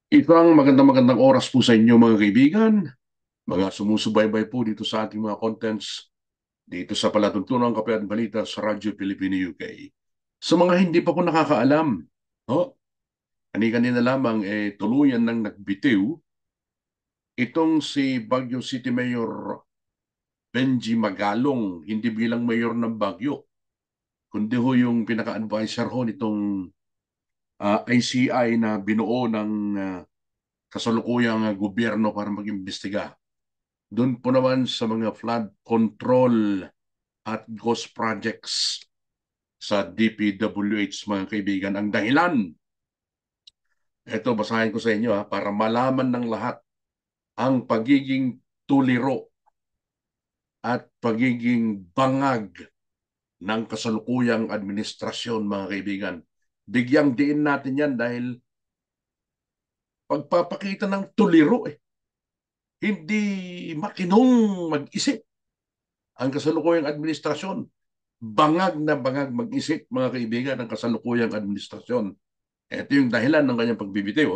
Isang magandang oras po sa inyo mga kaibigan, mga sumusubaybay po dito sa ating mga contents dito sa Palatuntunang Kape at Balita sa Radyo Pilipino UK. Sa mga hindi pa po nakakaalam, oh, kanina lamang tuluyan nang nagbitiw itong si Baguio City Mayor Benji Magalong, hindi bilang mayor ng Baguio, kundi ho yung pinaka-advisor ho nitong ICI na binuo ng kasalukuyang gobyerno para mag-imbestiga. Doon po naman sa mga flood control at ghost projects sa DPWH mga kaibigan. Ang dahilan, ito basahin ko sa inyo para malaman ng lahat ang pagiging tuliro at pagiging bangag ng kasalukuyang administrasyon mga kaibigan. Bigyang diin natin yan dahil pagpapakita ng tuliro hindi makinong mag-isip ang kasalukuyang administrasyon. Bangag na bangag mag-isip mga kaibigan ng kasalukuyang administrasyon. Ito yung dahilan ng kanyang pagbibitiw.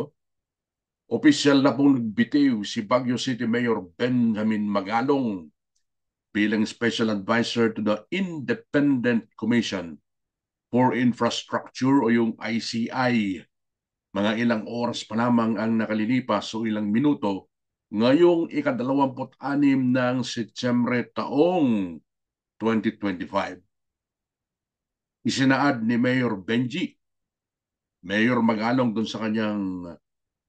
Opisyal na pong nagbitiw si Baguio City Mayor Benjamin Magalong bilang Special Advisor to the Independent Commission for Infrastructure o yung ICI. Mga ilang oras pa lamang ang nakalilipas o ilang minuto ngayong ika-26 ng Setyembre taong 2025. Isinaad ni Mayor Benji, Mayor Magalong doon sa kanyang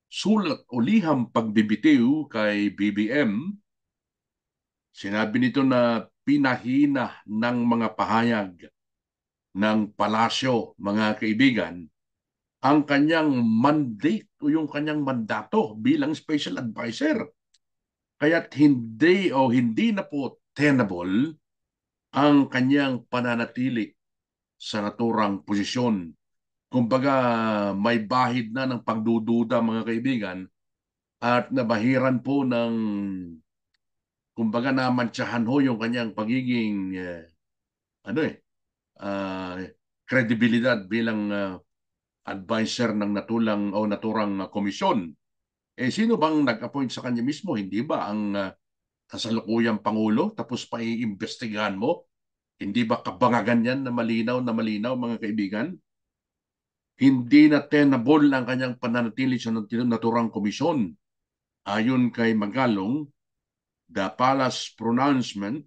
sulat o liham pagbibitiw kay BBM, sinabi nito na pinahina ng mga pahayag ng palasyo, mga kaibigan, ang kanyang mandate o yung kanyang mandato bilang special advisor. Kaya't hindi na po tenable ang kanyang pananatili sa naturang posisyon. Kumbaga may bahid na ng pagdududa mga kaibigan at nabahiran po ng kumbaga namantsahan ho yung kanyang pagiging ano eh uh, kredibilidad bilang advisor ng natulang o naturang komisyon. Sino bang nag-appoint sa kanya mismo? Hindi ba ang kasalukuyang Pangulo? Tapos paiimbestigahan mo? Hindi ba kabangagan yan na malinaw mga kaibigan? Hindi na tenable ang kanyang pananatili sa naturang komisyon. Ayon kay Magalong, the palace pronouncement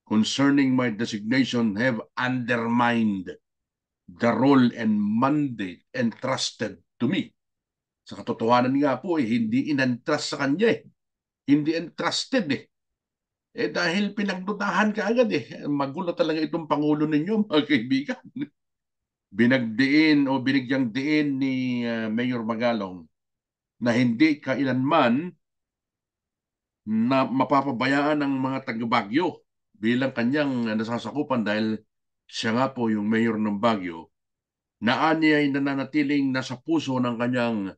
concerning my designation have undermined the role and mandate entrusted to me. Sa katotohanan nga po, hindi inentrust sa kanya Hindi entrusted dahil pinagdudahan ka agad Magulo talaga itong Pangulo ninyo, mga kaibigan. Binagdiin o binigyang diin ni Mayor Magalong na hindi kailanman na mapapabayaan ng mga taga-Bagyo bilang kanyang nasasakupan dahil siya nga po yung mayor ng Bagyo na anya ay nananatiling nasa puso ng kanyang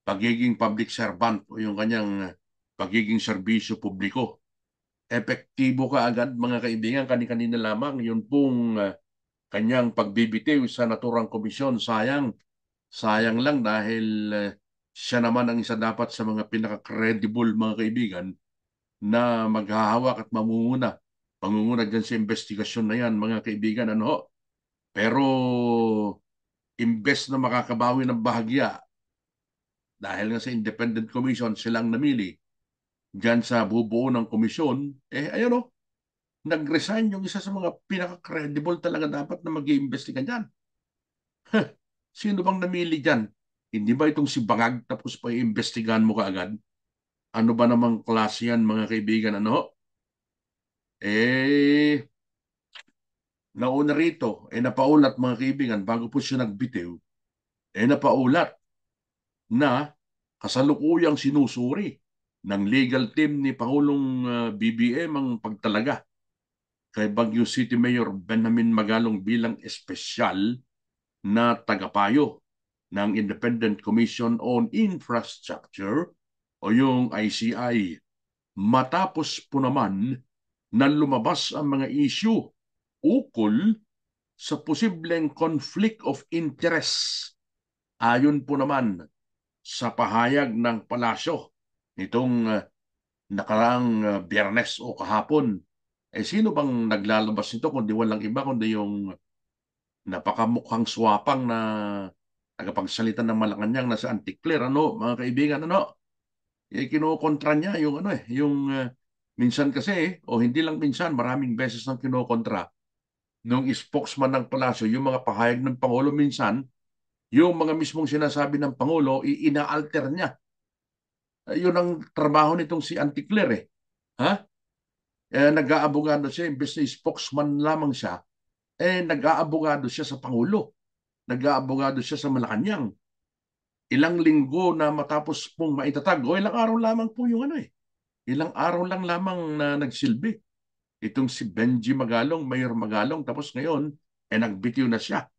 pagiging public servant o yung kanyang pagiging serbisyo publiko. Epektibo ka agad mga kaibigan, kanina lamang yun pong kanyang pagbibitiw sa naturang komisyon. Sayang lang dahil siya naman ang isa dapat sa mga pinaka-credible mga kaibigan na maghahawak at mangunguna dyan sa investigasyon na yan mga kaibigan. Pero imbes na makakabawi ng bahagya dahil nga sa Independent Commission silang namili dyan sa bubuo ng komisyon, ayun nag-resign yung isa sa mga pinaka-credible talaga dapat na mag-iimbestiga dyan. Sino bang namili dyan? Hindi ba itong si Bangag tapos pa iimbestigahan mo kaagad? Ano ba namang klase yan mga kaibigan? Eh, nauna rito, napaulat mga kaibigan, bago po siya nagbitiw, napaulat na kasalukuyang sinusuri ng legal team ni Pangulong BBM ang pagtalaga kay Baguio City Mayor Benjamin Magalong bilang espesyal na tagapayo ng Independent Commission on Infrastructure o yung ICI. Matapos po naman na lumabas ang mga issue ukol sa posibleng conflict of interest. Ayon po naman sa pahayag ng palasyo nitong nakaraang Biyernes o kahapon. Sino bang naglalabas nito kundi walang iba kundi yung napakamukhang swapang na tagapagsalita ng Malacanang na si Anticler, ano, mga kaibigan, ano? Kinokontra niya yung ano yung minsan kasi o hindi lang minsan, maraming beses nang kinokontra nung spokesman ng palasyo yung mga pahayag ng Pangulo minsan, yung mga mismong sinasabi ng Pangulo, ina-alter niya. Yun ang trabaho nitong si Anticler eh. Ha? Nag-aabogado siya, imbes na spokesman lamang siya, nag-aabogado siya sa Pangulo. Nag-aabogado siya sa Malacanang. Ilang linggo na matapos pong maitatag, o ilang araw lamang po yung ano eh. Ilang araw lang lamang na nagsilbi. Itong si Benji Magalong, Mayor Magalong, tapos ngayon, nagbitiw na siya.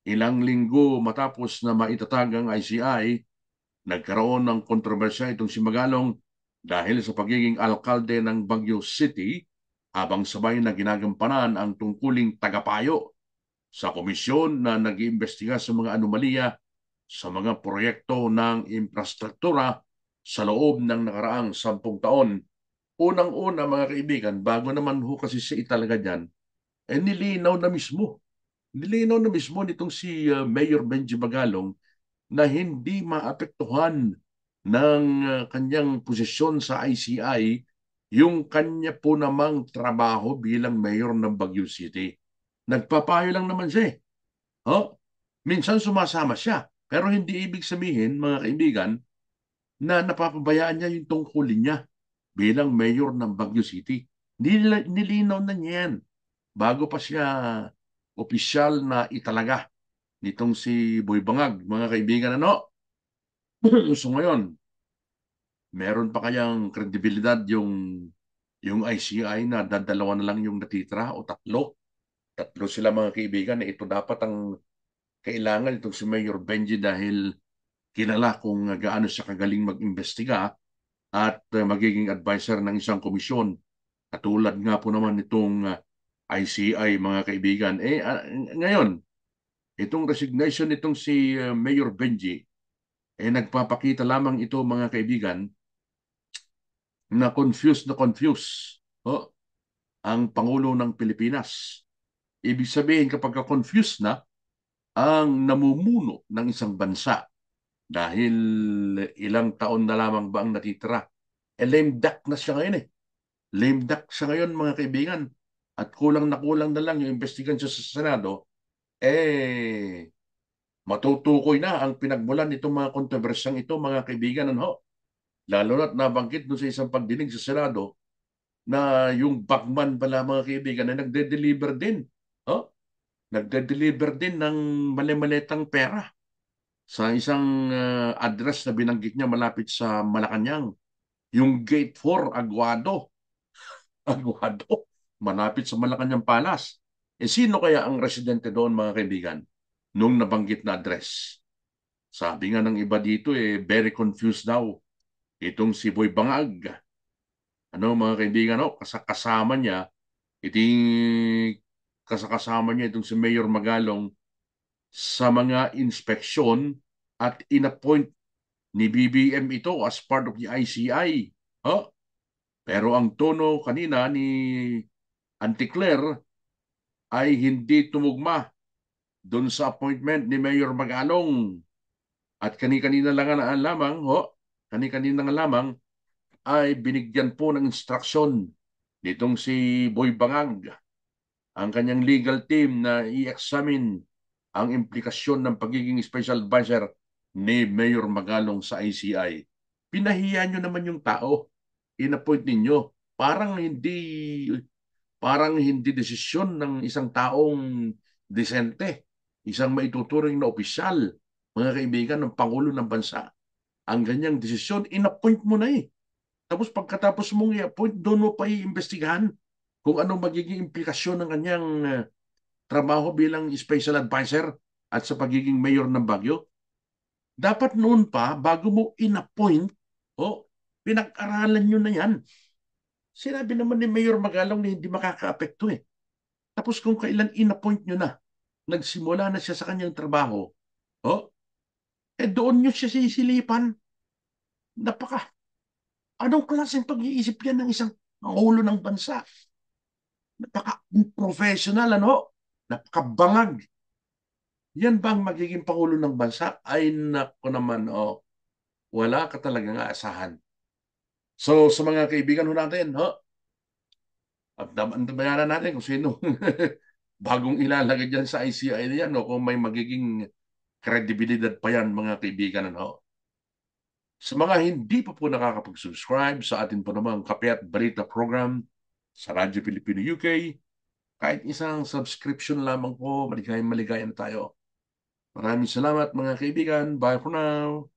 Ilang linggo matapos na maitatag ang ICI, nagkaroon ng kontrobersya itong si Magalong dahil sa pagiging alkalde ng Baguio City habang sabay na ginagampanan ang tungkuling tagapayo sa komisyon na nag-iimbestiga sa mga anomalya sa mga proyekto ng infrastruktura sa loob ng nakaraang 10 taon. Unang-una mga kaibigan, bago naman ho kasi siya italaga dyan, nilinaw na mismo. Nilinaw na mismo nitong si Mayor Benji Magalong na hindi maapektuhan ng kanyang posisyon sa ICI yung kanya po namang trabaho bilang mayor ng Baguio City. Nagpapayo lang naman siya eh. Oh, minsan sumasama siya. Pero hindi ibig sabihin, mga kaibigan, na napapabayaan niya yung tungkulin niya bilang mayor ng Baguio City. Nilinaw na niya yan bago pa siya opisyal na italaga nitong si Boy Bangag. Mga kaibigan, ano? So ngayon, meron pa kayang kredibilidad yung ICI na dadalawa na lang yung natitira o tatlo? Tatlo sila mga kaibigan na ito dapat ang kailangan itong si Mayor Benji dahil kilala kung gaano siya kagaling mag-imbestiga at magiging advisor ng isang komisyon. Katulad nga po naman itong ICI mga kaibigan. Ngayon, itong resignation nitong si Mayor Benji, nagpapakita lamang ito mga kaibigan na confused ang Pangulo ng Pilipinas. Ibig sabihin kapag confused na ang namumuno ng isang bansa dahil ilang taon na lamang ba ang natitira, lame duck na siya ngayon eh. Lame duck siya ngayon mga kaibigan. At kulang na kulang na lang yung investigan siya sa Senado, matutukoy na ang pinagmulan nitong mga kontrobersyang ito mga kaibigan. Ano? Lalo na't nabanggit doon sa isang pagdinig sa Senado na yung bagman pala mga kaibigan na nagde-deliver din. Oh? Nagde-deliver din ng mali-malitang pera sa isang address na binanggit niya malapit sa Malacanang. Yung Gate 4, Aguado. Aguado. Malapit sa Malacanang Palace. Sino kaya ang residente doon mga kaibigan nung nabanggit na address? Sabi nga ng iba dito very confused daw. Itong si Boy Bangag. Ano mga kaibigan, kasama niya, iting kasakasama niya itong si Mayor Magalong sa mga inspeksyon at inappoint ni BBM ito as part of the ICI. Oh, pero ang tono kanina ni Anticler ay hindi tumugma doon sa appointment ni Mayor Magalong. At kani-kanina lang na lamang, kani-kanina nga lamang ay binigyan po ng instruksyon nitong si Boy Bangag ang kanyang legal team na i-examine ang implikasyon ng pagiging special advisor ni Mayor Magalong sa ICI. Pinahiya nyo naman yung tao. In-appoint ninyo. Parang hindi desisyon ng isang taong disente, isang maituturing na opisyal, mga kaibigan ng Pangulo ng Bansa. Ang ganyang desisyon, in-appoint mo na eh. Tapos pagkatapos mong i-appoint, doon mo pa iimbestigahan kung anong magiging implikasyon ng kanyang trabaho bilang special advisor at sa pagiging mayor ng Baguio. Dapat noon pa, bago mo in-appoint, pinag-aralan nyo na yan. Sinabi naman ni Mayor Magalong na hindi makaka-apekto eh. Tapos kung kailan in-appoint nyo na, nagsimula na siya sa kanyang trabaho, oh, doon nyo siya sisilipan. Napaka, anong klaseng pag-iisip yan ng isang pangulo ng bansa? Napaka-professional, ano? Napakabangag. Yan bang magiging pangulo ng bansa? Ay, nako naman, oh, wala ka talagang aasahan. So, sa mga kaibigan ho natin, ho, at bayaran natin kung sino bagong ilalagay dyan sa ICI na yan, o kung may magiging kredibilidad pa yan, mga kaibigan, ano? Sa mga hindi pa po nakakapag-subscribe sa atin po namang Kape at Balita program sa Radyo Pilipino UK, kahit isang subscription lamang po, maligayang maligaya na tayo. Maraming salamat mga kaibigan. Bye for now.